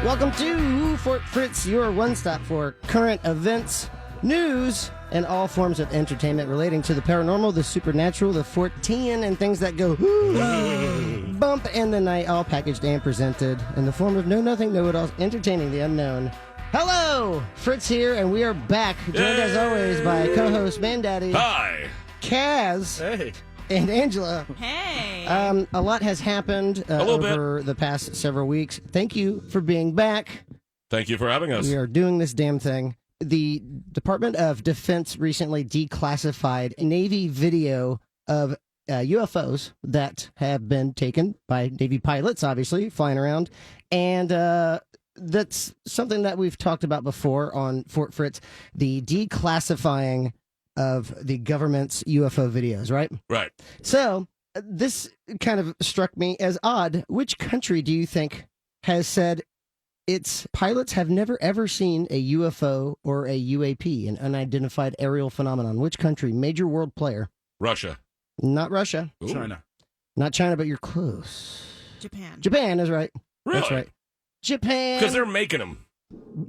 Welcome to Fort Fritz, your one-stop for current events, news, and all forms of entertainment relating to the paranormal, the supernatural, the Fortean, and things that go bump in the night, all packaged and presented in the form of know-nothing, know-it-alls, entertaining the unknown. Hello! Fritz here, and we are back, joined as always by co-host Mandaddy. Hi! Kaz. Hey. And Angela. Hey. A lot has happened over the past several weeks. Thank you for being back. Thank you for having us. We are doing this damn thing. The Department of Defense recently declassified Navy video of UFOs that have been taken by Navy pilots, obviously, flying around. And that's something that we've talked about before on Fort Fritz, the declassifying of the government's UFO videos, right? Right. So this kind of struck me as odd. Which country do you think has said its pilots have never ever seen a UFO or a UAP, an unidentified aerial phenomenon? Which country? Major world player. Russia. Not Russia. Ooh. China. Not China, but you're close. Japan. Japan is right. Really? That's right. Japan. Because they're making them.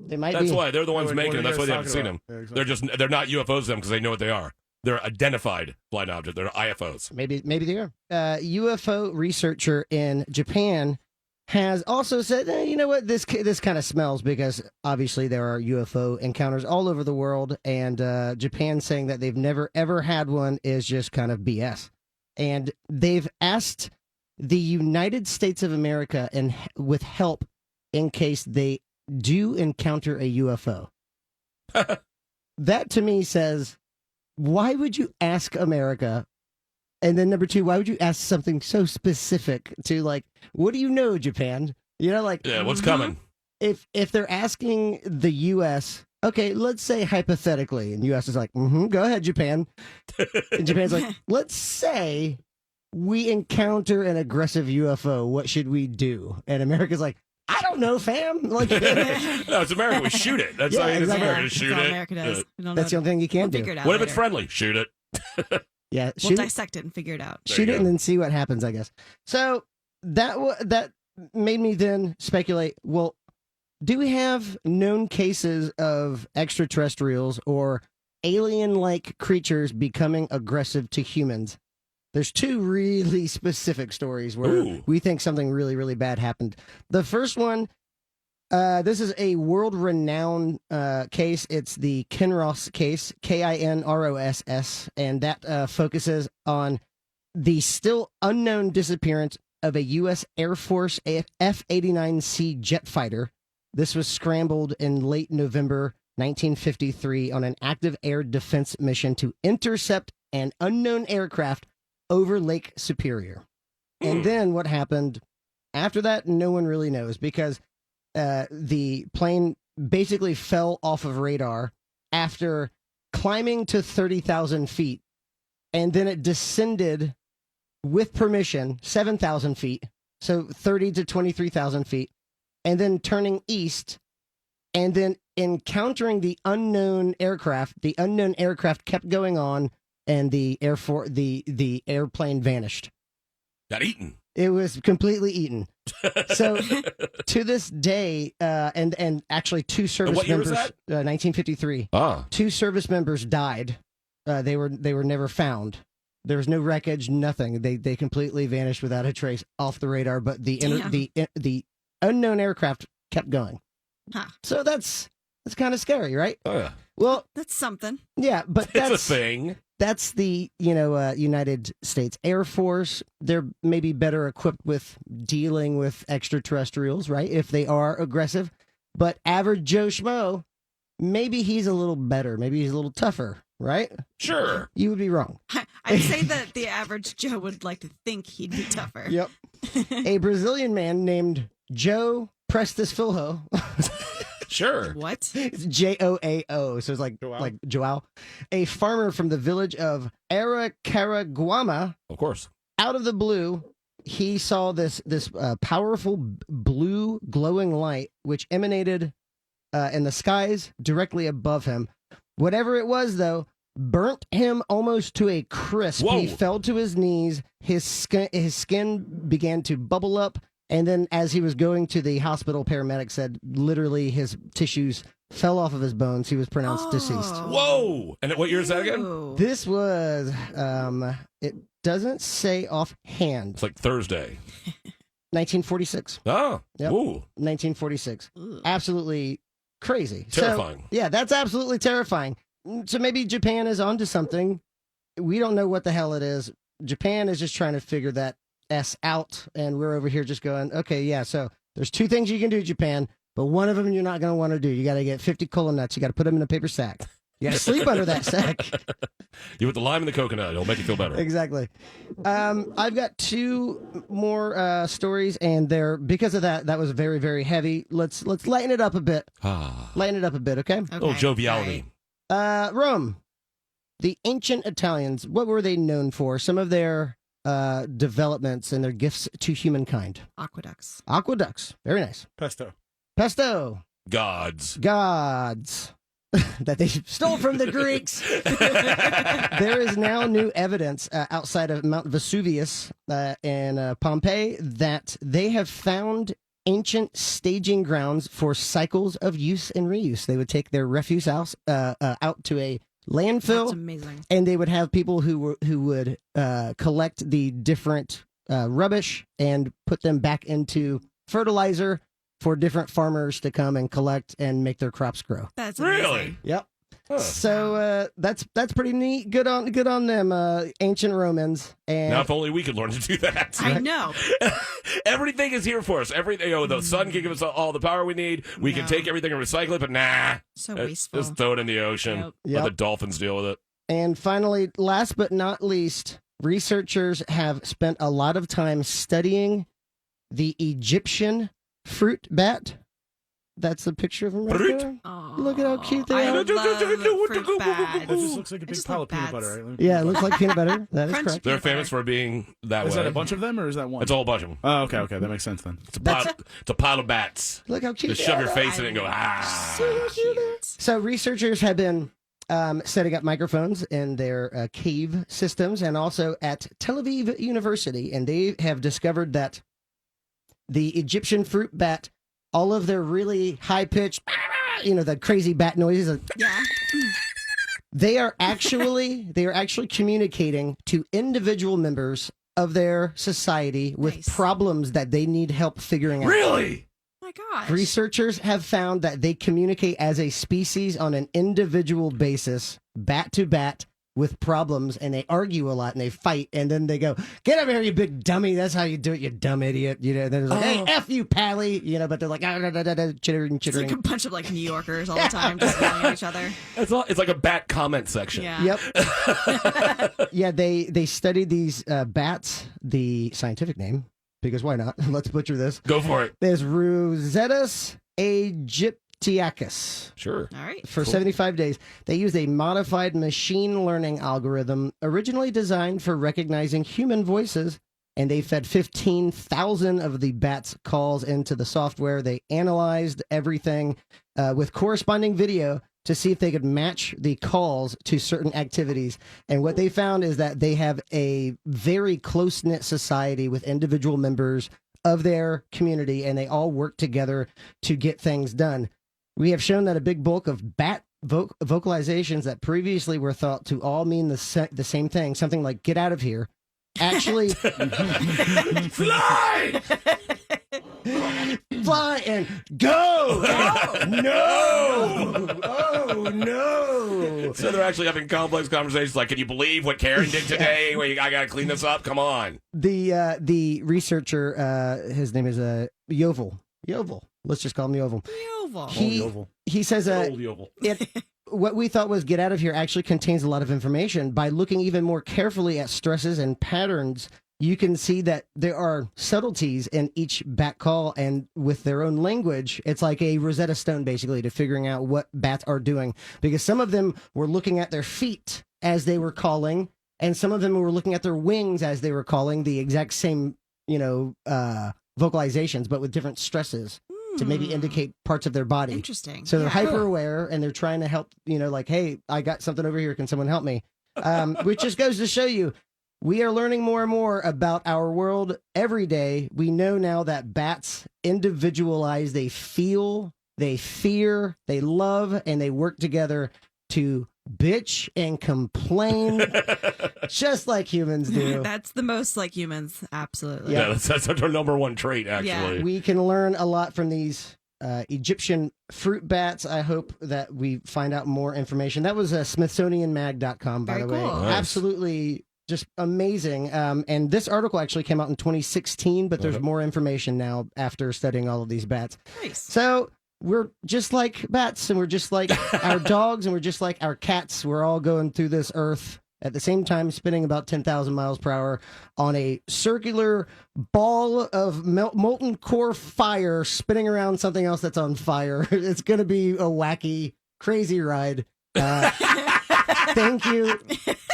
They might That's be. why. They're the ones What making are them. you That's why guys they haven't seen talking them. about? Yeah, exactly. They're not UFOs them because they know what they are. They're identified flying objects. They're IFOs. Maybe they are. UFO researcher in Japan has also said, you know what, this kind of smells, because obviously there are UFO encounters all over the world, and Japan saying that they've never ever had one is just kind of BS. And they've asked the United States of America and with help in case they do encounter a UFO. That to me says, why would you ask America? And then number two, why would you ask something so specific to, like, what do you know, Japan? You know, like, Yeah, what's coming? if they're asking the U.S., okay, let's say hypothetically, and U.S. is like, go ahead, Japan. And Japan's like, let's say we encounter an aggressive UFO. What should we do? And America's like, I don't know, fam. Like, No, it's America. We shoot it. That's Yeah, all. It's exactly. America to That's shoot all it. America does. We don't that's the know. only thing you can We'll do. figure it out What if it's later. friendly? Shoot it. Yeah, We'll shoot, dissect it and figure it out. There shoot you it go. and then see what happens, I guess. So that made me then speculate, well, do we have known cases of extraterrestrials or alien-like creatures becoming aggressive to humans? There's two really specific stories where Ooh. we think something really, really bad happened. The first one, this is a world-renowned case. It's the Kinross case, Kinross, and that focuses on the still unknown disappearance of a U.S. Air Force F-89C jet fighter. This was scrambled in late November 1953 on an active air defense mission to intercept an unknown aircraft over Lake Superior. And then what happened after that, no one really knows, because the plane basically fell off of radar after climbing to 30,000 feet, and then it descended with permission 7,000 feet, so 30 to 23,000 feet, and then turning east, and then encountering the unknown aircraft. The unknown aircraft kept going on, and the airplane vanished. Got eaten. It was completely eaten. So to this day, and actually two service what year was members, that? 1953, Ah. two service members died. They were never found. There was no wreckage, nothing. They completely vanished without a trace off the radar. But the unknown aircraft kept going. Huh. So that's kind of scary, right? Oh yeah. Well, That's something. yeah, but It's a thing. that's the United States Air Force. They're maybe better equipped with dealing with extraterrestrials, right? If they are aggressive. But average Joe Schmo, maybe he's a little better. Maybe he's a little tougher, right? Sure. You would be wrong. I'd say that the average Joe would like to think he'd be tougher. Yep. A Brazilian man named Joe Prestes Filho. Sure. What? It's Joao, so it's like Joao. A farmer from the village of Aracaraguama. Of course. Out of the blue, he saw this powerful blue glowing light which emanated in the skies directly above him. Whatever it was, though, burnt him almost to a crisp. Whoa. He fell to his knees. His skin began to bubble up, And then as he was going to the hospital, paramedics said literally his tissues fell off of his bones. He was pronounced deceased. Whoa! And what year is that again? Ooh. This was, it doesn't say offhand, It's like Thursday. 1946. Oh, Yep. ooh, 1946. Ooh. Absolutely crazy. terrifying. So, yeah, that's absolutely terrifying. So maybe Japan is onto something. We don't know what the hell it is. Japan is just trying to figure that S out, and we're over here just going, okay, yeah, so there's two things you can do, Japan, but one of them you're not going to want to do. You got to get 50 cola nuts. You got to put them in a paper sack. You got to sleep under that sack. You put the lime and the coconut. It'll make you feel better. Exactly. I've got two more stories, and they're because of that. That was very, very heavy. Let's lighten it up a bit. Lighten it up a bit, okay? Okay. little joviality. Rome, the ancient Italians. What were they known for? Some of their developments and their gifts to humankind. Aqueducts. Aqueducts. Very nice. Pesto. Pesto. Gods. Gods. That they stole from the Greeks. There is now new evidence outside of Mount Vesuvius in Pompeii that they have found ancient staging grounds for cycles of use and reuse. They would take their refuse out to a landfill. That's amazing. And they would have people who would collect the different rubbish and put them back into fertilizer for different farmers to come and collect and make their crops grow. That's Really? amazing. Yep. Huh. So that's pretty neat. Good on them, ancient Romans. And Now, if only we could learn to do that. I know. Everything is here for us. The sun can give us all the power we need. We can No. take everything and recycle it, but nah. So wasteful. Just throw it in the ocean. Yep. Yep. Let the dolphins deal with it. And finally, last but not least, researchers have spent a lot of time studying the Egyptian fruit bat. That's a picture of him right Fruit? there. Aw. Look at how cute they I are. love the fruit bats. That just looks like a I big just pile love of peanut bats. butter. Right? Yeah, it looks like peanut butter. That is Crunchy correct. They're peanut famous butter. for being that Is way. that a bunch of them, or is that one? It's a whole bunch of them. Oh, okay, okay, that makes sense then. It's a pile of bats. Look how cute Just they shove are. your face in it and go, ah. So cute. So researchers have been setting up microphones in their cave systems and also at Tel Aviv University, and they have discovered that the Egyptian fruit bat, all of their really high-pitched, the crazy bat noises, Yeah. they are actually communicating to individual members of their society with Nice. problems that they need help figuring out. Really? Oh my gosh. Researchers have found that they communicate as a species on an individual basis, bat to bat, with problems, and they argue a lot and they fight, and then they go, "Get over here, you big dummy! That's how you do it, you dumb idiot!" Then they're like, "Hey, f you, pally!" But they're like, chittering, It's like chittering. a bunch of New Yorkers all the time just yelling at each other. It's like a bat comment section. Yeah. Yep. Yeah, they studied these bats. The scientific name, because why not? Let's butcher this. Go for it. There's Rosetus aegyptiacus. Sure. All right. For Cool. 75 days, they used a modified machine learning algorithm originally designed for recognizing human voices, and they fed 15,000 of the bats' calls into the software. They analyzed everything with corresponding video to see if they could match the calls to certain activities. And what they found is that they have a very close-knit society with individual members of their community, and they all work together to get things done. We have shown that a big bulk of bat vocalizations that previously were thought to all mean the same thing, something like "get out of here," actually Fly! fly and go. No! Oh no! So they're actually having complex conversations like, can you believe what Karen did today? I got to clean this up. Come on. The researcher, his name is Yovel. Yovel. Let's just call him Yovel. Oval. He says Old Yovel. what we thought was "get out of here" actually contains a lot of information. By looking even more carefully at stresses and patterns, you can see that there are subtleties in each bat call, and with their own language, it's like a Rosetta Stone, basically, to figuring out what bats are doing. Because some of them were looking at their feet as they were calling, and some of them were looking at their wings as they were calling the exact same, vocalizations, but with different stresses to maybe indicate parts of their body. Interesting. So they're Yeah. hyper aware, and they're trying to help, like, "Hey, I got something over here. Can someone help me?" Which just goes to show you, We are learning more and more about our world every day. We know now that bats individualize. They feel, they fear, they love, and they work together to bitch and complain just like humans do. That's the most like humans. Absolutely. Yeah, that's our number one trait, actually. Yeah. We can learn a lot from these Egyptian fruit bats. I hope that we find out more information. That was SmithsonianMag.com, by Very the way. cool. Nice. Absolutely just amazing. And this article actually came out in 2016, but there's more information now after studying all of these bats. Nice. So we're just like bats, and we're just like our dogs, and we're just like our cats. We're all going through this earth at the same time, spinning about 10,000 miles per hour on a circular ball of molten core fire spinning around something else that's on fire. It's going to be a wacky, crazy ride. Thank you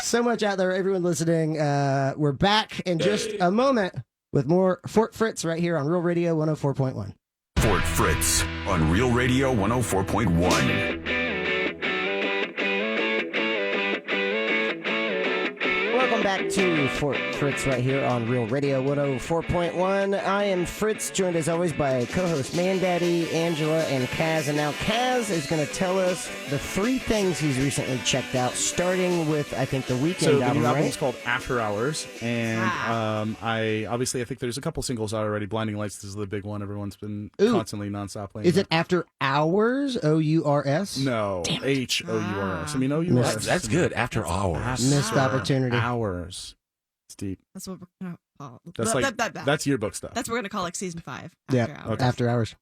so much out there, everyone listening. We're back in just a moment with more Fort Fritz right here on Real Radio 104.1. Fort Fritz on Real Radio 104.1. Welcome back to Fort Fritz right here on Real Radio 104.1. I am Fritz, joined as always by co-host Mandaddy, Angela, and Kaz. And now Kaz is going to tell us the 3 things he's recently checked out, starting with, I think, the Weekend So the album, new album right? is called After Hours, and I think there's a couple singles out already. Blinding Lights is the big one. Everyone's been constantly nonstop playing. Is it After Hours? O-U-R-S? No, H-O-U-R-S. I mean, O-U-R-S. That's good. After hours. Missed opportunity. Hours. It's deep. That's what we're gonna call. That's like that's yearbook stuff. That's what we're gonna call like season 5. Yeah, After Hours. After Hours.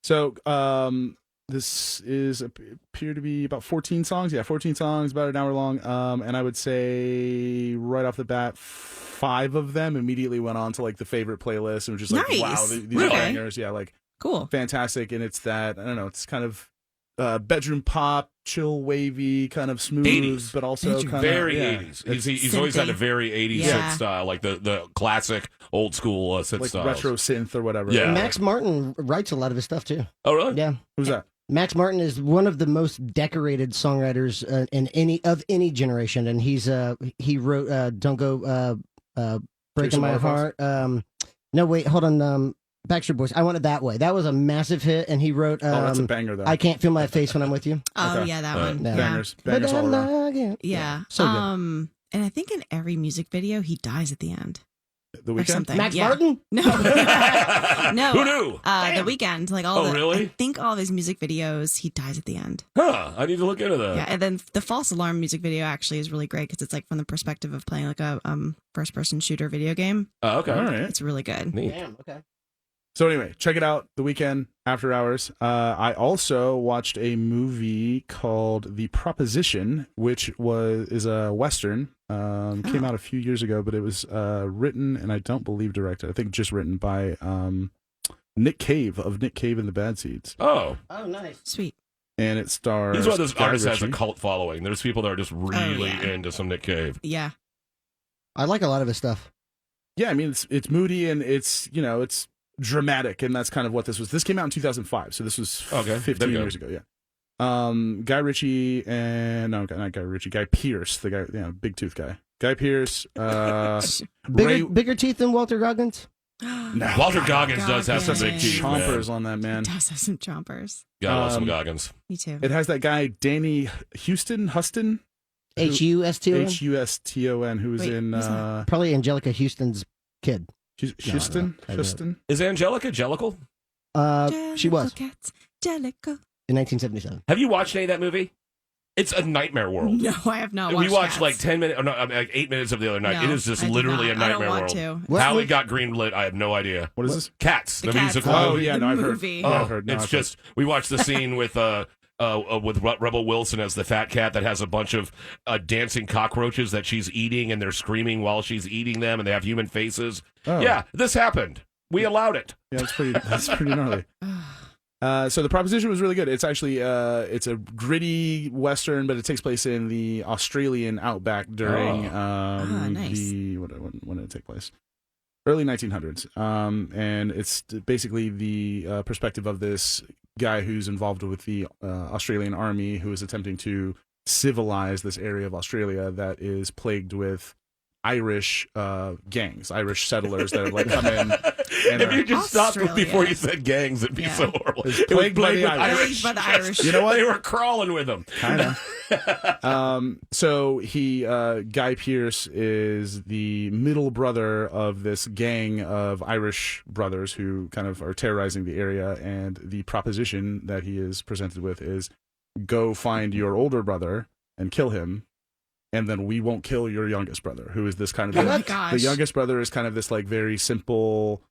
So, this is appear to be about 14 songs. Yeah, 14 songs, about an hour long. And I would say right off the bat, 5 of them immediately went on to like the favorite playlist and was just like, Nice. wow, these are Okay. bangers. Yeah, like Cool. fantastic. And it's that, I don't know, it's kind of bedroom pop, chill, wavy, kind of smooth, 80s. but also kind Very of 80s. He's always had a very 80s Yeah. synth style, like the classic old school synth like styles. retro synth or whatever. Yeah. Max Martin writes a lot of his stuff, too. Oh, really? Yeah. Who's that? Max Martin is one of the most decorated songwriters in any generation, and he wrote "Don't Go Breaking My Heart." No, wait, hold on. Backstreet Boys. I Want It That Way. That was a massive hit, and he wrote. That's a banger though. I Can't Feel My Face When I'm With You. Oh Okay. yeah, that one. Yeah. Bangers, But bangers all I'm around. not again. Yeah. So good. And I think in every music video he dies at the end. The Or Weeknd. something. Max Yeah. Martin. No. No. Who knew? The Weeknd, like all Oh, the, really? I think all of his music videos, he dies at the end. Huh. I need to look into that. Yeah, and then the False Alarm music video actually is really great because it's like from the perspective of playing like a first-person shooter video game. Oh, okay. All right. It's really good. Neat. Damn. Okay. So anyway, check it out. The Weeknd, After Hours. I also watched a movie called The Proposition, which is a Western. Came out a few years ago, but it was written and I don't believe directed. I think just written by Nick Cave of Nick Cave and the Bad Seeds. Oh. Oh, nice. Sweet. And it stars He's one of those Guy artists that has a Ritchie. cult following. There's people that are just really yeah. into some Nick Cave. Yeah. I like a lot of his stuff. Yeah, I mean it's moody and it's it's dramatic, and that's kind of what this was. This came out in 2005, so this was Okay, 15 there you go. years ago. Yeah. Guy Ritchie and not Guy Ritchie, Guy Pearce, the guy, big tooth guy. Guy Pearce. Bigger teeth than Walter Goggins. No. Walter Goggins does have some big Goggins. teeth, man. Chompers on that man. He does have some chompers. Gotta love some Goggins. Me too. It has that guy Danny Huston, H-U-S-T-O-N. Huston, who was Wait, in who's that? Probably Angelica Houston's kid. Houston. I don't know. Houston. Is Angelica Jellicle? She was Jellicle. in 1977. Have you watched any of that movie? It's a nightmare world. No, I have not We watched watched Cats. like 10 minutes, like 8 minutes of the other night. No, It is just I did literally not. a nightmare I don't want world. to. What How movie? it got greenlit, I have no idea. What is this? Cats, the Cats musical movie. Oh movie. yeah, The no, I've heard. movie. Yeah, I've heard. No, It's I've heard. just we watched the scene with Rebel Wilson as the fat cat that has a bunch of dancing cockroaches that she's eating, and they're screaming while she's eating them, and they have human faces. Oh. Yeah, this happened. We allowed it. Yeah, that's pretty gnarly. So the Proposition was really good. It's actually it's a gritty western, but it takes place in the Australian outback during nice. when did it take place? Early 1900s. And it's basically the perspective of this guy who's involved with the Australian army, who is attempting to civilize this area of Australia that is plagued with Irish gangs, Irish settlers that have like come in. And If you just stopped Australia. before you said gangs, it'd be so horrible. It's It was plagued by plagued the with Irish. Irish. Plagued by the Irish. You know what? They were crawling with them. kind of. So Guy Pearce is the middle brother of this gang of Irish brothers who kind of are terrorizing the area, and the proposition that he is presented with is go find your older brother and kill him, and then we won't kill your youngest brother, who is this kind of Oh my gosh. the youngest brother is kind of this like very simple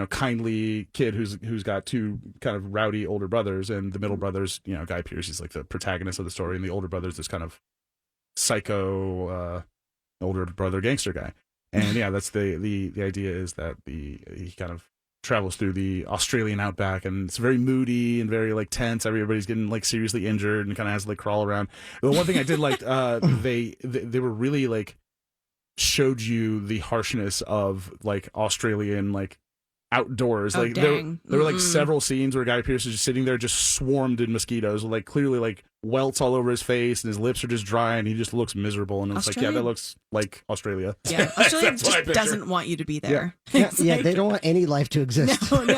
kindly kid who's got two kind of rowdy older brothers, and the middle brother's Guy Pearce is like the protagonist of the story, and the older brother's this kind of psycho older brother gangster guy. And yeah, that's the idea is that he kind of travels through the Australian outback, and it's very moody and very like tense. Everybody's getting like seriously injured and kind of has to like crawl around. The one thing I did like they were really like showed you the harshness of like Australian like outdoors. Oh, Like dang. there were like several scenes where Guy Pearce is just sitting there just swarmed in mosquitoes, like clearly like welts all over his face, and his lips are just dry, and he just looks miserable. And it's like, yeah, that looks like Australia. Yeah, Australia That's what I just picture. doesn't want you to be there. Yeah, It's yeah, like- they don't want any life to exist. No, no.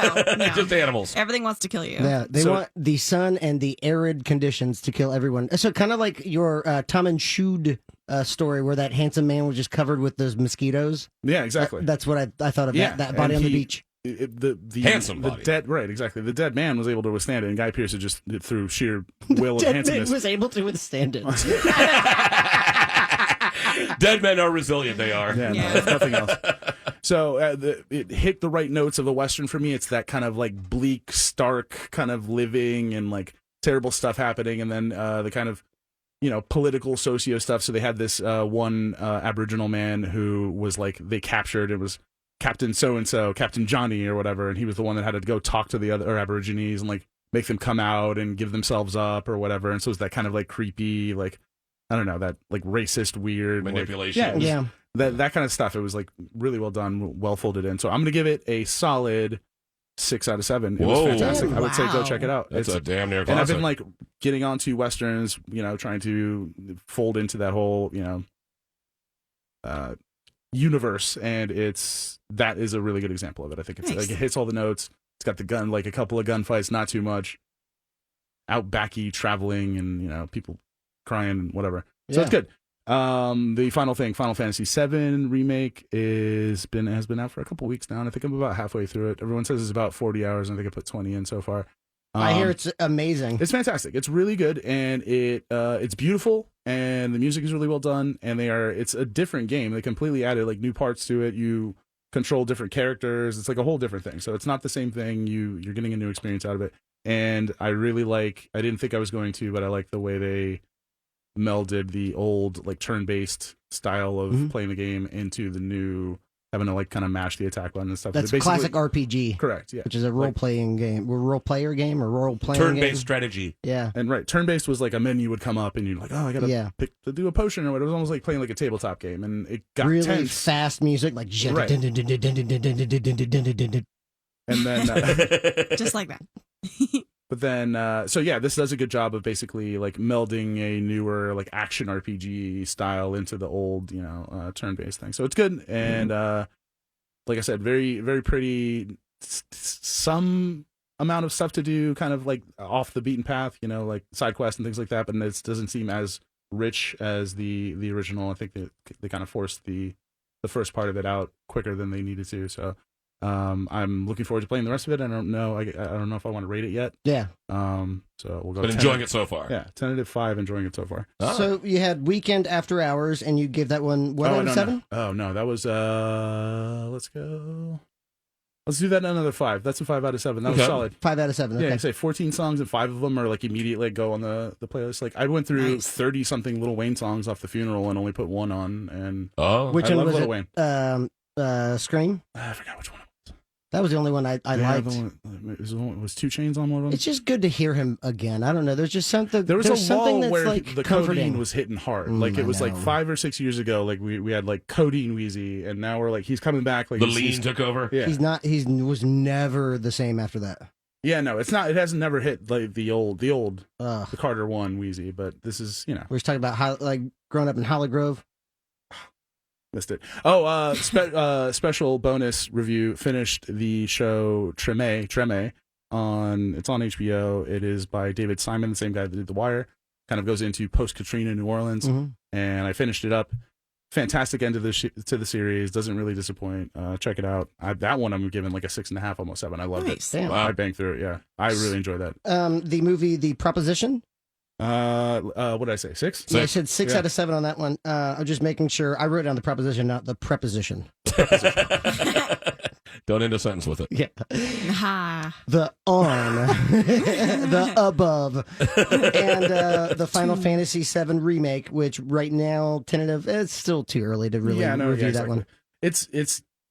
Just animals. Everything wants to kill you. Yeah, they So- want the sun and the arid conditions to kill everyone. So kind of like your Tom and Shoed story, where that handsome man was just covered with those mosquitoes. Yeah, exactly. That's what I thought of. Yeah, that body and on the he- beach. The Handsome the body. dead, right? Exactly. The dead man was able to withstand it, and Guy Pearce just through sheer will and Dead man handsomeness. was able to withstand it. Dead men are resilient. They are. Yeah, Yeah. no, if nothing else. So it hit the right notes of the Western for me. It's that kind of like bleak, stark kind of living and like terrible stuff happening, and then the kind of political socio stuff. So they had this one Aboriginal man who was like they captured. It was Captain so and so, Captain Johnny or whatever, and he was the one that had to go talk to the other Aborigines and like make them come out and give themselves up or whatever. And so it's that kind of like creepy, like I don't know, that like racist, weird like- Manipulation. yeah, it was- Yeah. that kind of stuff. It was like really well done, well folded in. So I'm gonna give it a solid 6 out of 7. It Whoa. was fantastic. Oh, I would say go wow. check it out. That's a damn near and I've classic. been like getting onto westerns, trying to fold into that whole universe, and that is a really good example of it. I think it's Nice. like it hits all the notes. It's got the gun, like a couple of gunfights, not too much. Outbacky traveling, and people crying and whatever. So it's good. The final thing, Final Fantasy VII remake has been out for a couple weeks now, and I think I'm about halfway through it. Everyone says it's about 40 hours, and I think I put 20 in so far. I hear it's amazing. It's fantastic. It's really good, and it's beautiful, and the music is really well done. And it's a different game. They completely added like new parts to it. You control different characters. It's like a whole different thing. So it's not the same thing. You're getting a new experience out of it. And I really like. I didn't think I was going to, but I like the way they melded the old like turn-based style of playing the game into the new, having to like kind of mash the attack button and stuff. That's They basically- classic RPG, Correct. Yeah. which is a role-playing game, role-player game or role-playing game. Turn-based strategy. Yeah. And right, turn-based was like a menu would come up, and you're like, oh, I gotta Yeah. pick to do a potion or whatever. It was almost like playing like a tabletop game, and it got Really tense. fast music, like Right. and And then, Just like that. but then, so yeah, this does a good job of basically like melding a newer like action RPG style into the old, turn-based thing. So it's good, and like I said, very very pretty. Some amount of stuff to do, kind of like off the beaten path, like side quests and things like that. But it doesn't seem as rich as the original. I think they kind of forced the first part of it out quicker than they needed to. So I'm looking forward to playing the rest of it. I don't know. I don't know if I want to rate it yet. Yeah. So we'll go. But enjoying it so far. Yeah, tentative 5. Enjoying it so far. Ah. So you had Weekend After Hours, and you gave that one what out of no, 7? No. Oh no, that was let's do that another 5. That's a 5 out of 7. That was Okay. solid. 5 out of 7. Okay. Yeah, I say 14 songs, and 5 of them are like immediately go on the playlist. Like I went through Nice. 30 something Lil Wayne songs off the funeral and only put one on. And Oh. Which I one love was Lil it? Wayne. Scream. I forgot which one. That was the only one I Yeah, liked. the one, it was 2 Chainz on one of them. It's just good to hear him again. I don't know. There's just something. There was there's a something lull that's where like the comforting. codeine was hitting hard. Like I it was like know. 5 or 6 years ago. Like we had like Codeine Wheezy, and now we're like he's coming back. Like The he's- lean took over. Yeah, He's not. He was never the same after that. yeah. No, it's not. It hasn't never hit like the Ugh. Carter 1 Wheezy. But this is We were talking about how like growing up in Holly Grove. Missed it. Oh, special bonus review. Finished the show Treme. It's on HBO. It is by David Simon, the same guy that did The Wire. Kind of goes into post-Katrina New Orleans, and I finished it up. Fantastic end to the series. Doesn't really disappoint. Check it out. That one I'm giving like a 6.5, almost 7. I loved it. Damn. I banged through it. Yeah, I really enjoyed that. The movie The Proposition. What did I say? 6? Yeah, I said 6 out of 7 on that one. I'm just making sure I wrote down the proposition, not the preposition. Don't end a sentence with it. Yeah. Ha. The on, the above, and the Final Fantasy VII remake, which right now tentative. It's still too early to really review that one. It's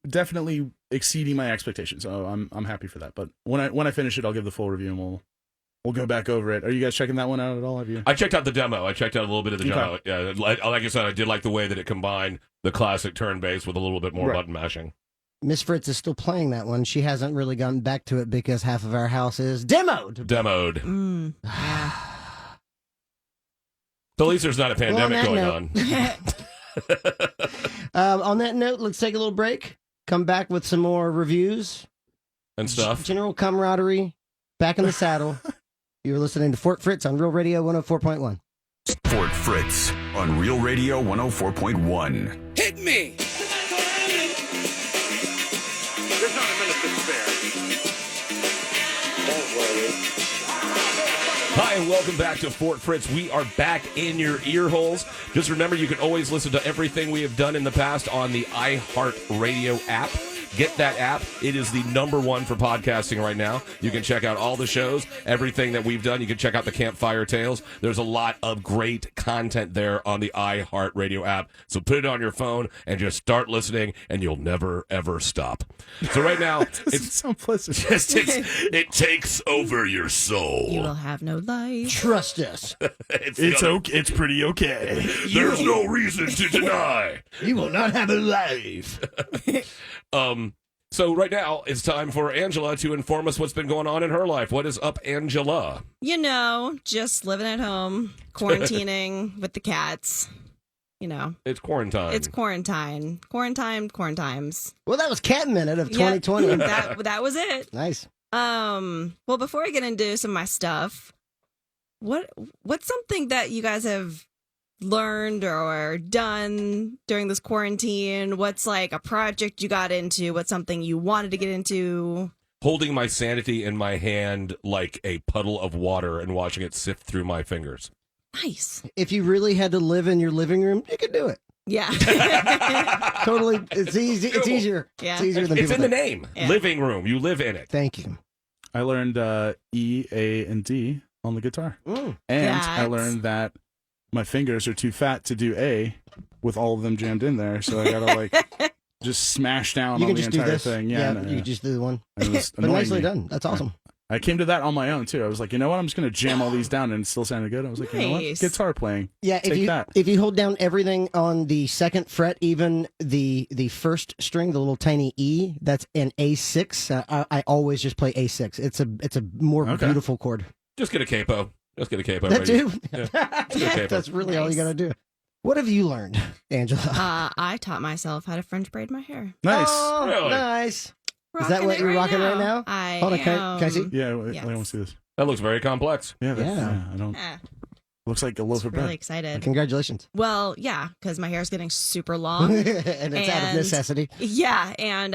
definitely exceeding my expectations, so I'm happy for that. But when I finish it, I'll give the full review and we'll go back over it. Are you guys checking that one out at all? Have you? I checked out the demo. I checked out a little bit of the demo. Yeah, like I said, I did like the way that it combined the classic turn-based with a little bit more button mashing. Miss Fritz is still playing that one. She hasn't really gotten back to it because half of our house is demoed. Yeah. So at least there's not a pandemic going on. On that note, let's take a little break. Come back with some more reviews And stuff. General camaraderie. Back in the saddle. You're listening to Fort Fritz on Real Radio 104.1. Fort Fritz on Real Radio 104.1. Hit me! There's not a minute to spare. Don't worry. Hi, and welcome back to Fort Fritz. We are back in your ear holes. Just remember, you can always listen to everything we have done in the past on the iHeartRadio app. Get that app. It is the #1 for podcasting right now. You can check out all the shows, everything that we've done. You can check out the Campfire Tales. There's a lot of great content there on the iHeartRadio app. So put it on your phone and just start listening, and you'll never, ever stop. So right now, it's so pleasant. It takes over your soul. You will have no life. Trust us. It's pretty okay. There's no reason to deny. You will not have a life. So right now, it's time for Angela to inform us what's been going on in her life. What is up, Angela? You know, just living at home, quarantining with the cats. You know. It's quarantine. It's quarantine. Quarantimes. Well, that was Cat Minute of 2020. Yep. that was it. Nice. Well, before I get into some of my stuff, what's something that you guys have learned or done during this quarantine? What's like a project you got into? What's something you wanted to get into? Holding my sanity in my hand like a puddle of water and watching it sift through my fingers. Nice. If you really had to live in your living room, you could do it. Yeah. Totally. It's easy. It's easier. Yeah. It's easier than It's people in the think. name. Yeah. Living room. You live in it. Thank you. I learned E, A, and D on the guitar. Mm. And I That's- learned that my fingers are too fat to do A with all of them jammed in there. So I gotta like just smash down You on can the just do entire this. thing. Yeah, no, you can just do the one. And it was But annoying nicely me. done. That's awesome. I came to that on my own too. I was like, you know what? I'm just gonna jam all these down, and it still sounded good. I was like, you know what? Nice. Guitar playing. Yeah, Take that. if you hold down everything on the second fret, even the first string, the little tiny E, that's an A6. I always just play A6. It's a more Okay. beautiful chord. Just get a capo. Just get a capo. That ready. too. Okay. That's really all you Nice. gotta do. What have you learned, Angela? I taught myself how to French braid my hair. Nice. Oh, Really? Nice. Is that what it you're rocking right now? I Hold on, can I am. see? Yeah, Yes. I want to see this. That looks very complex. Yeah, Yeah. I don't. Eh, Looks like a loaf of really bread. excited. Congratulations. Well, yeah, because my hair is getting super long. and it's out of And- necessity. Yeah, and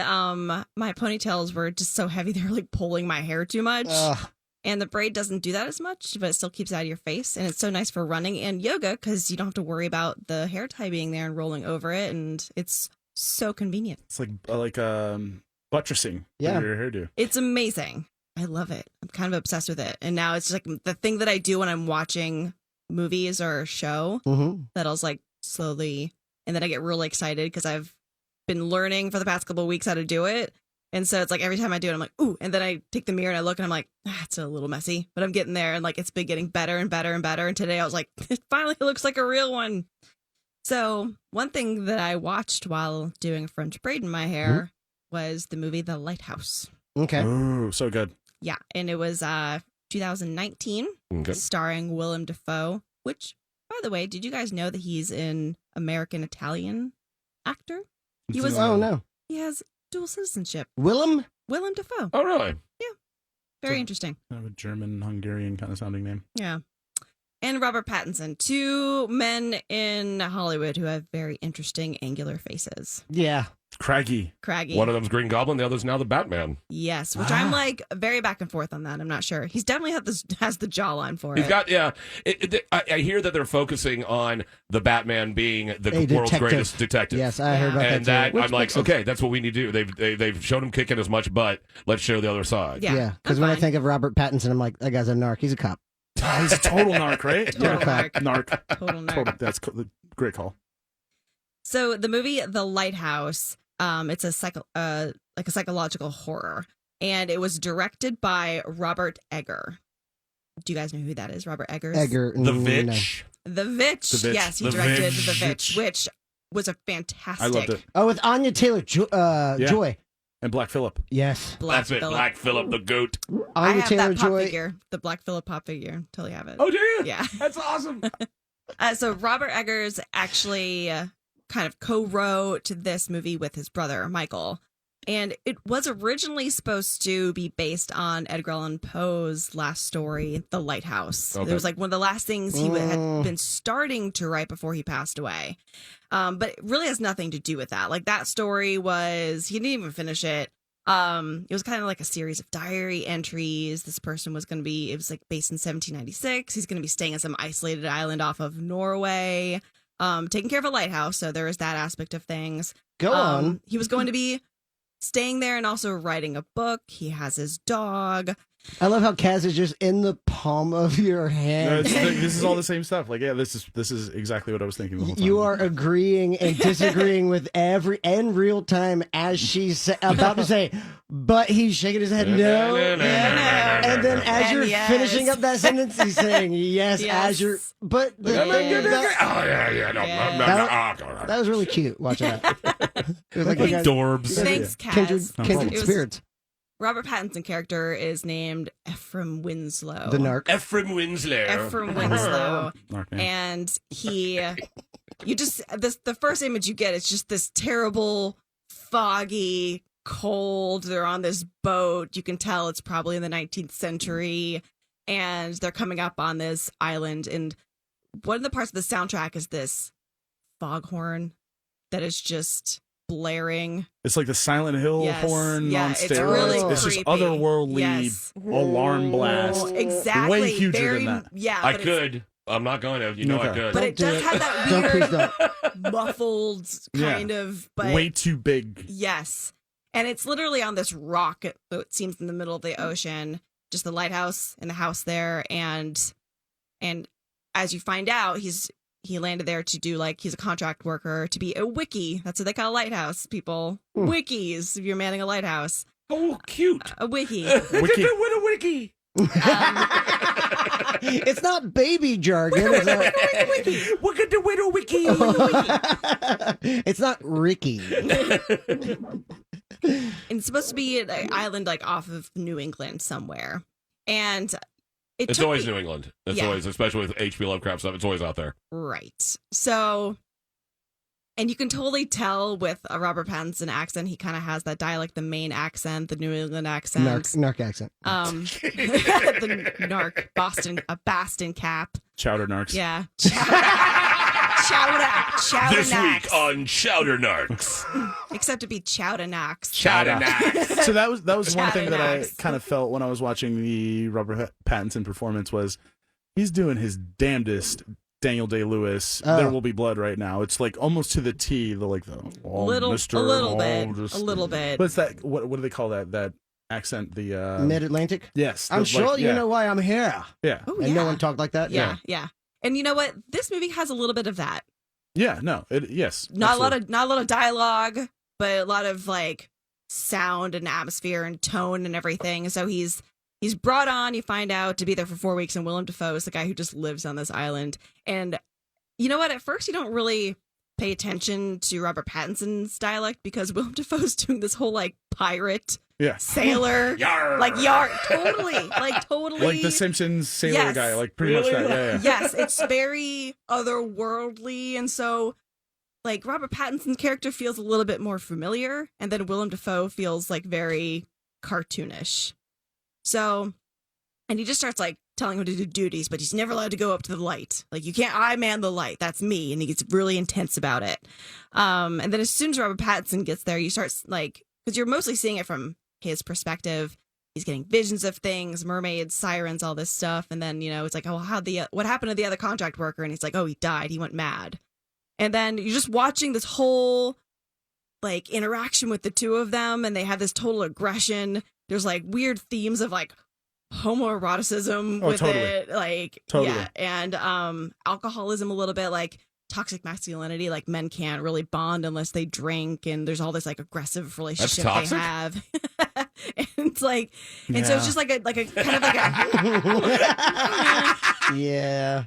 my ponytails were just so heavy they were like pulling my hair too much. Ugh. And the braid doesn't do that as much, but it still keeps it out of your face. And it's so nice for running and yoga because you don't have to worry about the hair tie being there and rolling over it. And it's so convenient. It's like buttressing. Yeah. Your hairdo. It's amazing. I love it. I'm kind of obsessed with it. And now it's just like the thing that I do when I'm watching movies or a show Mm-hmm. that I'll like slowly, and then I get really excited because I've been learning for the past couple of weeks how to do it. And so it's like every time I do it, I'm like, ooh. And then I take the mirror and I look and I'm like, it's a little messy, but I'm getting there. And like, it's been getting better and better and better. And today I was like, it finally looks like a real one. So one thing that I watched while doing a French braid in my hair was the movie The Lighthouse. Okay. Ooh, so good. Yeah. And it was 2019 Okay. starring Willem Dafoe, which, by the way, did you guys know that he's in American Italian? actor. He It's was. Oh no, He has dual citizenship. Willem. Willem Dafoe. Oh, really? Very interesting. Kind of a German, Hungarian kind of sounding name. Yeah. And Robert Pattinson, two men in Hollywood who have very interesting angular faces. Yeah, Craggy. Craggy. One of them's Green Goblin, the other's now the Batman. Yes, which I'm like very back and forth on that. I'm not sure. He's definitely has the jawline for He's it. got, yeah. I hear that they're focusing on the Batman being the A world's detective. greatest detective. yes, I heard about And that too. that, I'm like, okay, that's what we need to do. They've shown him kicking as much butt. Let's show the other side. Yeah, Yeah, because I'm when I fine. think of Robert Pattinson, I'm like, that guy's a narc. He's a cop. He's a total narc, right? Total narc. Narc. Total nerd. Total, that's great call. So the movie The Lighthouse, it's a psychological horror, and it was directed by Robert Egger. Do you guys know who that is? Robert Eggers. Egger. The no. Vitch. The Vitch. The Vitch. Yes, he The directed Vitch. The Vitch, which was a fantastic. I loved it. Oh, with Anya Taylor-Joy. And Black Phillip. Yes, Black That's it. Phillip. Black Phillip the goat. I Anya have that pop Taylor-Joy. figure, the Black Phillip pop figure. Totally have it. Oh, do you? Yeah. That's awesome. So Robert Eggers actually kind of co-wrote this movie with his brother Michael, and it was originally supposed to be based on Edgar Allan Poe's last story, The Lighthouse. Okay. It was like one of the last things he had been starting to write before he passed away, but it really has nothing to do with that. Like that story was he didn't even finish it. It was kind of like a series of diary entries. This person was going to be, it was like based in 1796. He's going to be staying on some isolated island off of Norway, taking care of a lighthouse. So there is that aspect of things. Go on. He was going to be staying there and also writing a book. He has his dog. I love how Kaz is just in the palm of your No, hand. this is all the same stuff. Like, yeah, this is exactly what I was thinking the whole time. You are agreeing and disagreeing with every in real time as she's about to say, but he's shaking his head no. And then as And you're yes. finishing up that sentence, he's saying yes, Yes. as you're. But Oh, yeah. No, Yeah. that was really cute. Watch that. It was like you guys- Dorbs. Thanks, Kaz. kindred It was- spirits. Robert Pattinson character is named Ephraim Winslow. The narc. Ephraim Winslow. Ephraim Winslow. Narc name. And the first image you get is just this terrible, foggy, cold. They're on this boat. You can tell it's probably in the 19th century. And they're coming up on this island. And one of the parts of the soundtrack is this foghorn that is just blaring. It's like the Silent Hill Yes. horn Yeah, on it's steroids. really It's just creepy. otherworldly Yes. alarm blast. Oh, exactly. Way huger Very, than that. Yeah. I but it's- could. I'm not going to. You know I Okay. could. But Don't it does do have that Don't please weird, don't. muffled kind of, but Way too big. yes. And it's literally on this rock, it seems, in the middle of the ocean, just the lighthouse and the house there. And as you find out, he landed there to do, like, he's a contract worker to be a wiki. That's what they call lighthouse people. Wikis, if you're manning a lighthouse. Oh, cute. A wiki. Wiki. What a wiki. It's not baby jargon. It's not, Look at the widow wiki. it's not Ricky. And it's supposed to be an island, like, off of New England somewhere. And It's took always me- New England. It's Yeah. always, especially with H.P. Lovecraft stuff, it's always out there. Right. So, and you can totally tell with a Robert Pattinson accent, he kind of has that dialect, the Maine accent, the New England accent. Narc accent. The narc, Boston cap. Chowder narcs. Yeah. Chowder This knocks. week on Chowder Narcs. Except to be chowder knocks. Chowder Narcs. So that was one thing that I Chowder kind of felt when I was watching the Robert Pattinson performance was he's doing his damnedest Daniel Day-Lewis. Oh. There Will Be Blood right now. It's like almost to the T. The like the oh, Mr. A little oh, bit. What's that? What do they call that accent? The Mid-Atlantic. yes. I'm the, sure like, you yeah. know why I'm here. Yeah. Oh, And no one talked like that. Yeah. And you know what? This movie has a little bit of that. Yeah. No. Yes. Not a lot of dialogue, but a lot of like sound and atmosphere and tone and everything. So he's brought on, you find out, to be there for 4 weeks, and Willem Dafoe is the guy who just lives on this island. And you know what? At first, you don't really pay attention to Robert Pattinson's dialect because Willem Dafoe's doing this whole like pirate Yeah. sailor, Yarr. like totally, Like the Simpsons sailor Yes. guy. Like pretty Really? much that. Yeah. Yes, it's very otherworldly, and so like Robert Pattinson's character feels a little bit more familiar, and then Willem Dafoe feels like very cartoonish. So, and he just starts like telling him to do duties, but he's never allowed to go up to the light. Like, you can't, I man the light. That's me. And he gets really intense about it. And then as soon as Robert Pattinson gets there, you start like, because you're mostly seeing it from his perspective. He's getting visions of things, mermaids, sirens, all this stuff. And then, it's like, oh, what happened to the other contract worker? And he's like, oh, he died. He went mad. And then you're just watching this whole like interaction with the two of them, and they have this total aggression. There's like weird themes of like homoeroticism with totally. it, like Totally. yeah, and alcoholism a little bit, like toxic masculinity, like men can't really bond unless they drink, and there's all this like aggressive relationship they have. And it's like, and so it's just like a kind of like a Yeah.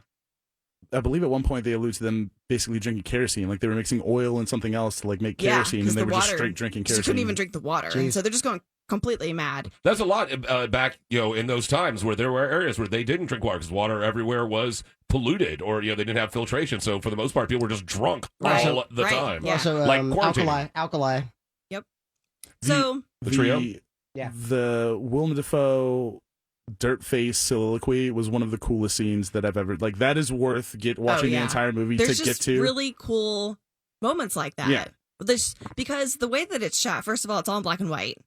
I believe at one point they allude to them basically drinking kerosene, like they were mixing oil and something else to like make kerosene, and they were just straight drinking kerosene. You couldn't even drink the water, and so they're just going completely mad. That's a lot back, in those times where there were areas where they didn't drink water because water everywhere was polluted, or they didn't have filtration. So for the most part, people were just drunk all the time. Yeah. Also, Like quarantine. alkali. Yep. So The trio? Yeah. The Willem Dafoe dirt face soliloquy was one of the coolest scenes that I've ever, like, that is worth watching the entire movie there's to just get to. really cool moments like that. Yeah. Because the way that it's shot, first of all, it's all in black and white,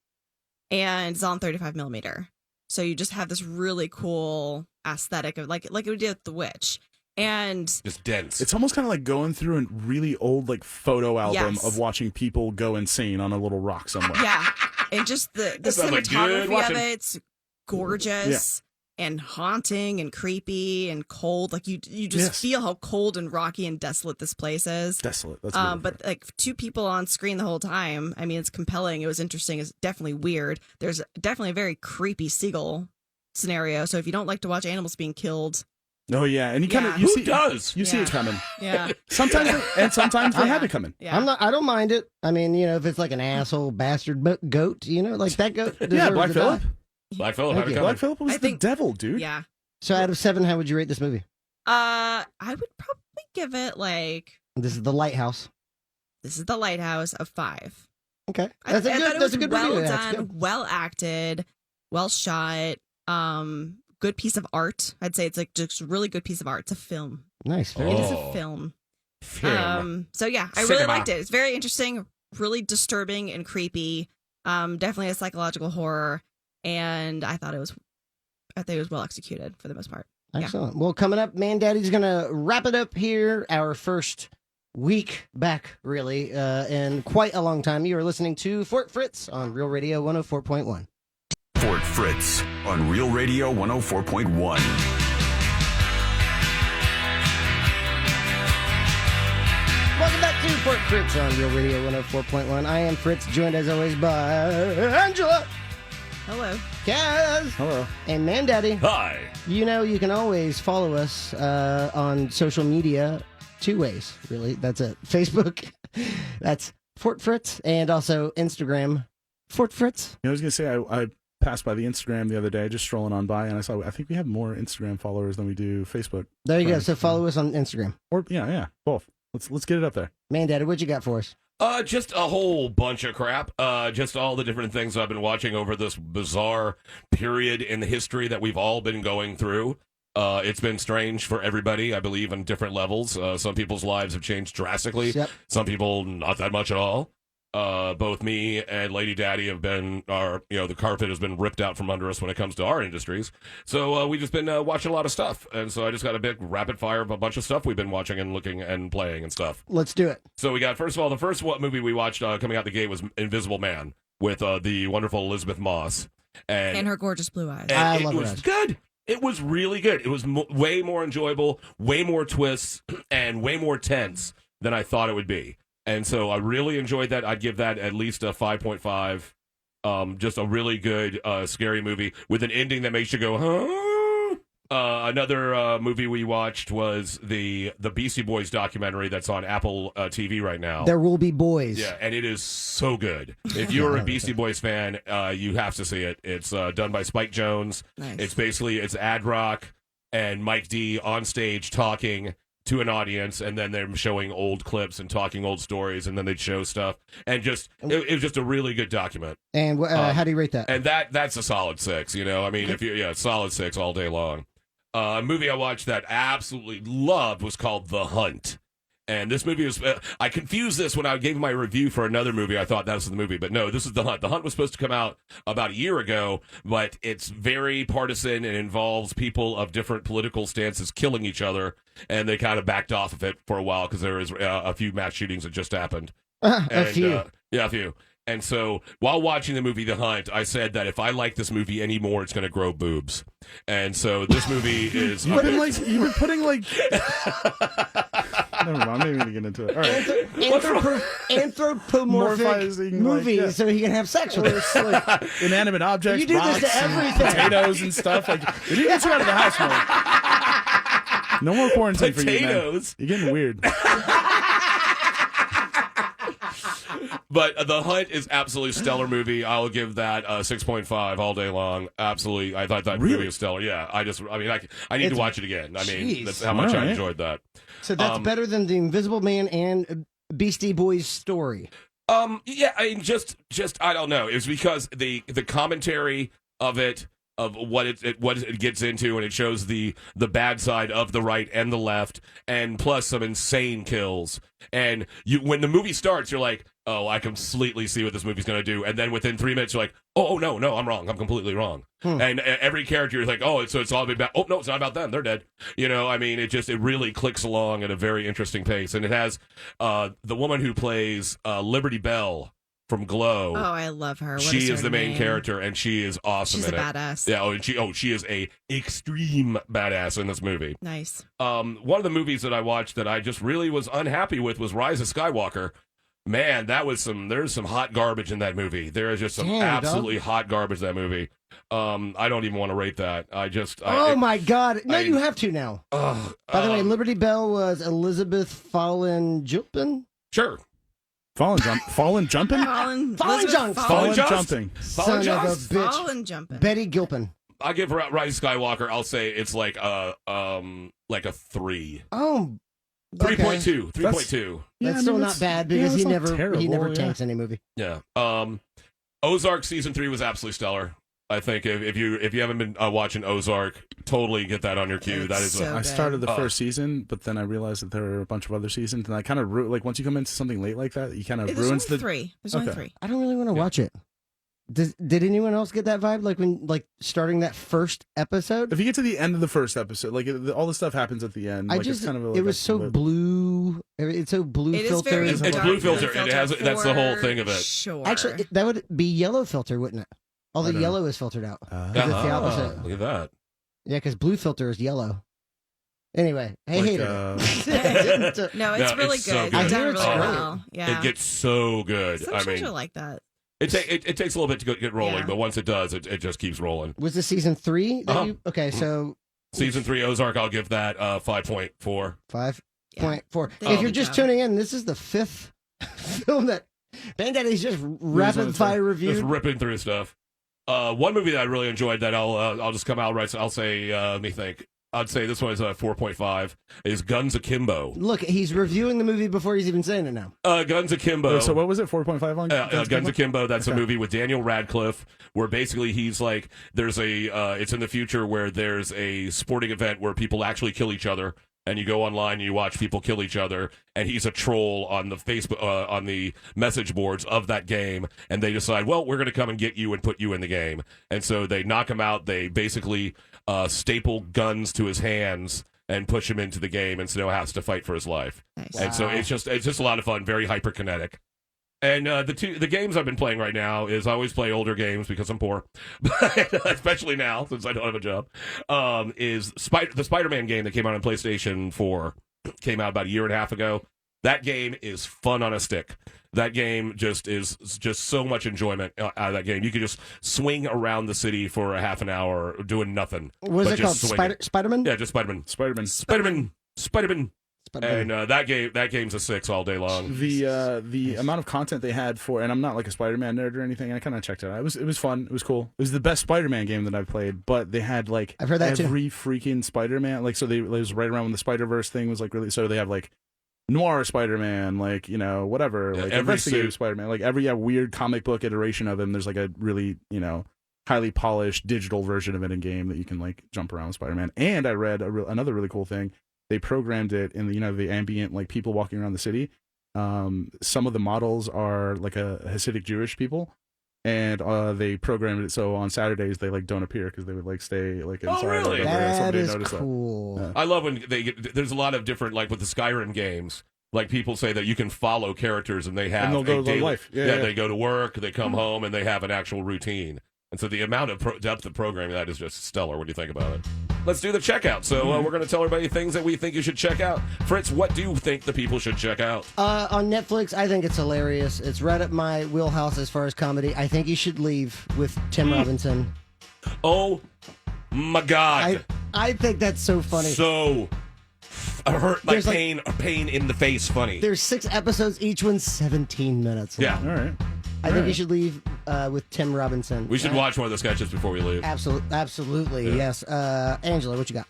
and it's on 35 millimeter. So you just have this really cool aesthetic of like it would do with The Witch. And just dense. It's almost kind of like going through a really old like photo album of watching people go insane on a little rock somewhere. Yeah. And just the cinematography of it's gorgeous and haunting and creepy and cold. Like you just feel how cold and rocky and desolate this place is. Desolate. That's really but like two people on screen the whole time. I mean, it's compelling. It was interesting. It's definitely weird. There's definitely a very creepy seagull scenario. So if you don't like to watch animals being killed. Oh yeah, and you kind of Who does? You see it coming. Yeah. Sometimes they have it coming. Yeah. I don't mind it. I mean, if it's like an asshole bastard goat, like that goat. Yeah, Black Phillip. Black Phillip Thank had it you. coming. Black Phillip was the devil, dude. Yeah. So out of 7, how would you rate this movie? I would probably give it like, This is The Lighthouse. this is The Lighthouse of 5. Okay, I thought it was good well review. That's done, good. well acted, well shot. Good piece of art. I'd say it's like just a really good piece of art. It's a film. Nice. Oh. It is a film. So yeah, I really Cinema. liked it. It's very interesting, really disturbing and creepy. Definitely a psychological horror, and I thought it was well executed for the most part. Excellent. Well, coming up, Mandaddy's going to wrap it up here. Our first week back, really, in quite a long time. You are listening to Fort Fritz on Real Radio 104.1. Fort Fritz on Real Radio 104.1. Welcome back to Fort Fritz on Real Radio 104.1. I am Fritz, joined as always by Angela, Hello. Kaz, Hello. and Mandaddy. Hi. You can always follow us on social media 2 ways, really. That's it. Facebook, that's Fort Fritz, and also Instagram, Fort Fritz. I was gonna say I passed by the Instagram the other day, just strolling on by, and I think we have more Instagram followers than we do Facebook. There you go. So follow us on Instagram. Or yeah, both. Let's get it up there. Mandaddy, what you got for us? Just a whole bunch of crap. Just all the different things I've been watching over this bizarre period in the history that we've all been going through. It's been strange for everybody, I believe, on different levels. Some people's lives have changed drastically. Yep. Some people, not that much at all. Both me and Lady Daddy have been, the carpet has been ripped out from under us when it comes to our industries. So we've just been watching a lot of stuff. And so I just got a big rapid fire of a bunch of stuff we've been watching and looking and playing and stuff. Let's do it. So we got, first of all, the first movie we watched coming out the gate was Invisible Man with the wonderful Elizabeth Moss. And her gorgeous blue eyes. I And love it her was eyes. good. It was really good. It was way more enjoyable, way more twists, and way more tense than I thought it would be. And so I really enjoyed that. I'd give that at least a 5.5. Just a really good, scary movie with an ending that makes you go, huh? Another movie we watched was the Beastie Boys documentary that's on Apple TV right now. There will be boys. Yeah, and it is so good. If you're a Beastie Boys fan, you have to see it. It's done by Spike Jonze. Nice. It's ad rock and Mike D on stage talking to an audience, and then they're showing old clips and talking old stories, and then they'd show stuff, and just it was just a really good document. And how do you rate that? And that's a solid 6. You know, I mean, solid 6 all day long. A movie I watched that I absolutely loved was called The Hunt. And this movie was, I confused this when I gave my review for another movie. I thought that was the movie, but no, this is The Hunt. The Hunt was supposed to come out about a year ago, but it's very partisan and involves people of different political stances killing each other. And they kind of backed off of it for a while because there was a few mass shootings that just happened. A few. Yeah, a few. And so while watching the movie The Hunt, I said that if I like this movie anymore, it's going to grow boobs. And so this movie is... You've been putting like... Never mind, I'm not even going to get into it. All right. Anthropomorphic Morphizing, movies like, so he can have sex with her. like inanimate objects, You do this rocks, to and everything. potatoes and stuff. Like, we need to get you out of the house more. No more quarantine for you, man. Potatoes. You're getting weird. But The Hunt is absolutely stellar movie. I'll give that 6.5 all day long. Absolutely. I thought that movie was stellar. Yeah. I need to watch it again. I mean, Jeez. that's how much I All right. enjoyed that. So that's better than The Invisible Man and Beastie Boys story. Yeah, I mean, just I don't know. It was because the commentary of it, of what it gets into, and it shows the bad side of the right and the left, and plus some insane kills. And when the movie starts, you're like, oh, I completely see what this movie's going to do. And then within 3 minutes, you're like, oh, no, I'm wrong. I'm completely wrong. And every character is like, oh, it's all about, oh, no, it's not about them. They're dead. You know, I mean, it really clicks along at a very interesting pace. And it has the woman who plays Liberty Bell from Glow. Oh, I love her. What She her is the main name? character, and she is awesome She's in a it. badass. Yeah, she is a extreme badass in this movie. Nice. One of the movies that I watched that I just really was unhappy with was Rise of Skywalker. Man, there's some hot garbage in that movie. There is just some absolutely hot garbage in that movie. I don't even want to rate that. My God. No, you have to now. By the way, Liberty Bell was Elizabeth Fallen Jumpin? Sure. Fallen jumping? Fallen jumping. Son of a bitch. Fallen jumping. Betty Gilpin. I give Rise of Skywalker, I'll say it's like a 3. Oh, 3.2. 3.2. that's still not bad because he never tanks any movie. Yeah. Ozark season 3 was absolutely stellar. I think if you haven't been watching Ozark, totally get that on your queue. That is so I started the first season, but then I realized that there were a bunch of other seasons, and I kind of like once you come into something late like that, you kind of ruins the 3. There's only 3. I don't really want to watch it. Did anyone else get that vibe? Like starting that first episode? If you get to the end of the first episode, like all the stuff happens at the end. It's kind of it was so blue. It's so blue filter. It's blue filter. It has. That's the whole thing of it. Sure. Actually, that would be yellow filter, wouldn't it? All the yellow is filtered out. 'Cause it's the opposite. Look at that. Yeah, because blue filter is yellow. Anyway, I hate it. No, it's really it's good. so It's good. done really It's great. well. Yeah. It gets so good. Some I shows mean, are like that. it takes a little bit to get rolling, Yeah. but once it does, it just keeps rolling. Was this season 3? Okay, Mm-hmm. so Season 3 Ozark, I'll give that 5.4. 5.4. They did If a you're good just job. tuning in, this is the 5th film that Mandaddy's just rapid fire reviewed. Just ripping through stuff. One movie that I really enjoyed that I'll just come out right. So I'll say, let me think. I'd say this one is 4.5. Is Guns Akimbo. Look, he's reviewing the movie before he's even saying it now. Guns Akimbo. So what was it? 4.5 on Guns Akimbo. That's a movie with Daniel Radcliffe, where basically he's like, there's it's in the future where there's a sporting event where people actually kill each other. And you go online and you watch people kill each other, and he's a troll on the Facebook, on the message boards of that game, and they decide, well, we're going to come and get you and put you in the game. And so they knock him out. They basically staple guns to his hands and push him into the game, and so now has to fight for his life. Nice. And so it's just a lot of fun, very hyperkinetic. And the games I've been playing right now is I always play older games because I'm poor, but especially now since I don't have a job. Is the Spider-Man game that came out on PlayStation 4 came out about a year and a half ago. That game is fun on a stick. That game is just so much enjoyment out of that game. You could just swing around the city for a half an hour doing nothing. Was but it just called swinging. Spider-Man? Yeah, just Spider-Man. Spider-Man. Spider-Man. Spider-Man. And that game's a 6 all day long. The amount of content they had for, and I'm not like a Spider-Man nerd or anything. I kind of checked it out. It was fun. It was cool. It was the best Spider-Man game that I've played. But they had like I've heard that every freaking Spider-Man. Like it was right around when the Spider-Verse thing was like really. So they have like Noir Spider-Man, like whatever, like investigative Spider-Man, like every weird comic book iteration of him. There's like a really highly polished digital version of it in game that you can like jump around with Spider-Man. And I read another really cool thing. They programmed it in the ambient, like people walking around the city. Some of the models are like a Hasidic Jewish people, and they programmed it so on Saturdays they like don't appear because they would like stay like inside. Oh, really? That is cool. That. I love when there's a lot of different, like with the Skyrim games. Like people say that you can follow characters and they have and they'll go to their life. Yeah, they go to work, they come home, and they have an actual routine. And so the amount of depth of programming that is just stellar. What do you think about it? Let's do the checkout. So we're going to tell everybody things that we think you should check out. Fritz, what do you think the people should check out? On Netflix, I think it's hilarious. It's right up my wheelhouse as far as comedy. I think you should leave with Tim Robinson. Oh my God! I think that's so funny. So hurt, like pain in the face. Funny. There's 6 episodes. Each one's 17 minutes long. Yeah. All right. I think you should leave with Tim Robinson. We should watch one of the sketches before we leave. Absolutely, yes. Angela, what you got?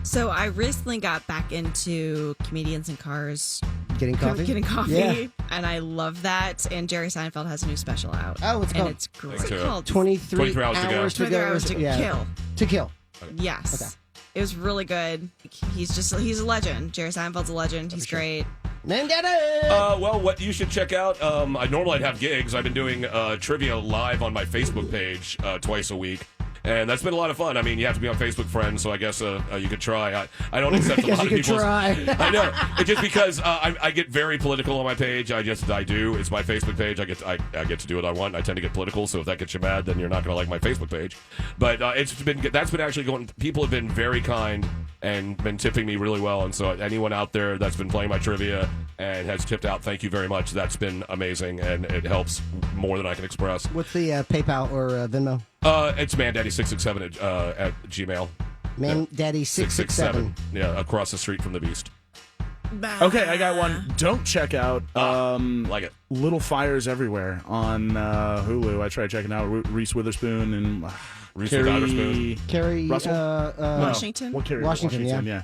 So I recently got back into comedians in cars. Getting coffee? Getting coffee. Yeah. And I love that. And Jerry Seinfeld has a new special out. Oh, what's it called? And it's great. Thanks, It's called 23 hours to go. 23 hours to kill. To kill. Yes. Okay. It was really good. He's a legend. Jerry Seinfeld's a legend. He's great. Mandaddy! Well, what you should check out, I normally have gigs. I've been doing trivia live on my Facebook page twice a week. And that's been a lot of fun. I mean, you have to be on Facebook friends, so I guess you could try. I don't accept a lot of people's... I know. It's just because I get very political on my page. I do. It's my Facebook page. I get to do what I want. I tend to get political, so if that gets you mad, then you're not going to like my Facebook page. But that's been actually going... People have been very kind and been tipping me really well. And so anyone out there that's been playing my trivia and has tipped out, thank you very much. That's been amazing, and it helps more than I can express. What's the PayPal or Venmo? It's Mandaddy667 at Gmail. Mandaddy667. Yeah, across the street from the Beast. Okay, I got one. Don't check out Like it. Little Fires Everywhere on Hulu. I tried checking out Reese Witherspoon and Reese Witherspoon. Carrie Russell? Washington? What Carrie? Washington, yeah.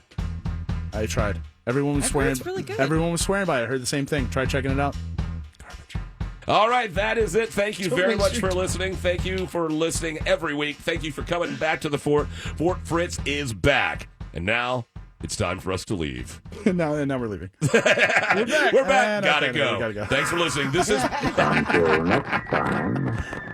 I tried. Everyone was I've heard swearing. it's really good. Everyone was swearing by it. I heard the same thing. Try checking it out. Garbage. All right, that is it. Thank you very much for Street. listening. Thank you for listening every week. Thank you for coming back to the Fort. Fort Fritz is back. And now it's time for us to leave. now we're leaving. We're back. We're back. Gotta Okay, go. we gotta go. Thanks for listening. This is... Until next time.